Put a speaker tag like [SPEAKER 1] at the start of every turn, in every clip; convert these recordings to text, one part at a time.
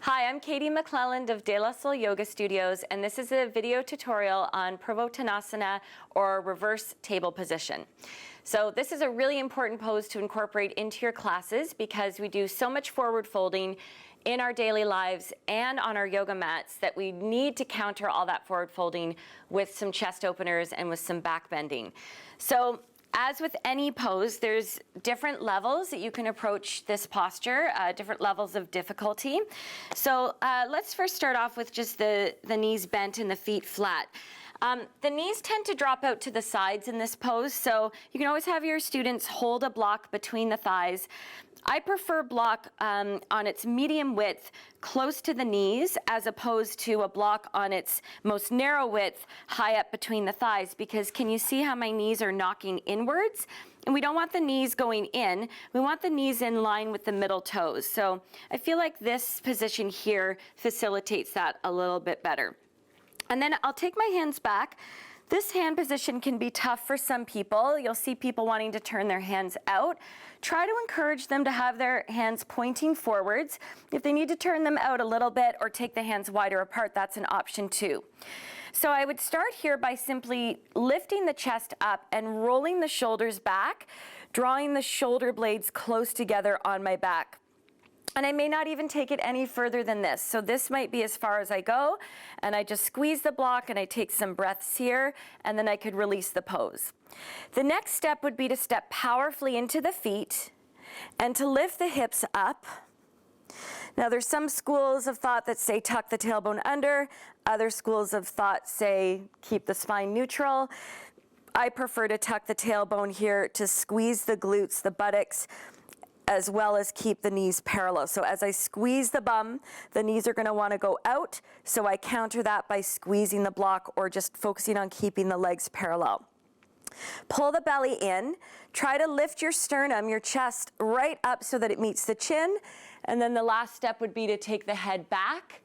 [SPEAKER 1] Hi, I'm Katie McClelland of De La Soul Yoga Studios, and this is a video tutorial on Purvottanasana, or reverse table position. So this is a really important pose to incorporate into your classes because we do so much forward folding in our daily lives and on our yoga mats that we need to counter all that forward folding with some chest openers and with some back bending. So as with any pose, there's different levels that you can approach this posture, different levels of difficulty. So let's first start off with just the knees bent and the feet flat. The knees tend to drop out to the sides in this pose, so you can always have your students hold a block between the thighs. I prefer block on its medium width close to the knees as opposed to a block on its most narrow width high up between the thighs, because can you see how my knees are knocking inwards? And we don't want the knees going in, we want the knees in line with the middle toes. So I feel like this position here facilitates that a little bit better. And then I'll take my hands back. This hand position can be tough for some people. You'll see people wanting to turn their hands out. Try to encourage them to have their hands pointing forwards. If they need to turn them out a little bit or take the hands wider apart, that's an option too. So I would start here by simply lifting the chest up and rolling the shoulders back, drawing the shoulder blades close together on my back. And I may not even take it any further than this. So this might be as far as I go, and I just squeeze the block and I take some breaths here, and then I could release the pose. The next step would be to step powerfully into the feet and to lift the hips up. Now there's some schools of thought that say tuck the tailbone under, other schools of thought say keep the spine neutral. I prefer to tuck the tailbone here to squeeze the glutes, the buttocks, as well as keep the knees parallel. So as I squeeze the bum, the knees are going to want to go out, so I counter that by squeezing the block or just focusing on keeping the legs parallel. Pull the belly in, try to lift your sternum, your chest, right up so that it meets the chin, and then the last step would be to take the head back.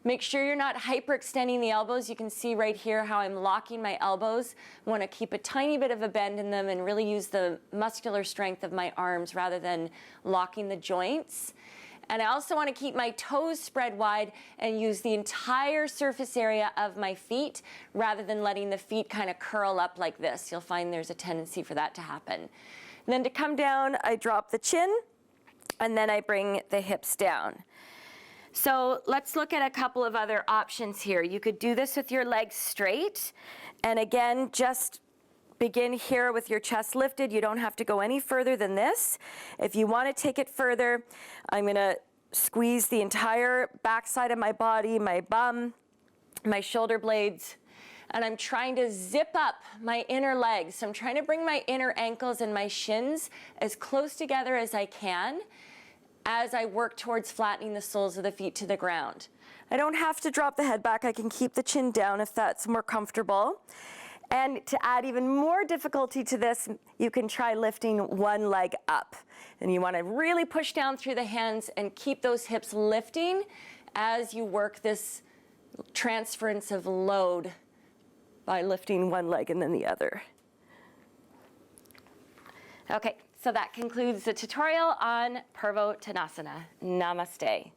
[SPEAKER 1] Make sure you're not hyperextending the elbows. You can see right here how I'm locking my elbows. I want to keep a tiny bit of a bend in them and really use the muscular strength of my arms rather than locking the joints. And I also want to keep my toes spread wide and use the entire surface area of my feet rather than letting the feet kind of curl up like this. You'll find there's a tendency for that to happen. And then to come down, I drop the chin, and then I bring the hips down. So let's look at a couple of other options here. You could do this with your legs straight, and again, just begin here with your chest lifted. You don't have to go any further than this. If you want to take it further, I'm going to squeeze the entire backside of my body, my bum, my shoulder blades, and I'm trying to zip up my inner legs. So I'm trying to bring my inner ankles and my shins as close together as I can as I work towards flattening the soles of the feet to the ground. I don't have to drop the head back. I can keep the chin down if that's more comfortable. And to add even more difficulty to this, you can try lifting one leg up. And you want to really push down through the hands and keep those hips lifting as you work this transference of load by lifting one leg and then the other. Okay. So that concludes the tutorial on Purvottanasana. Namaste.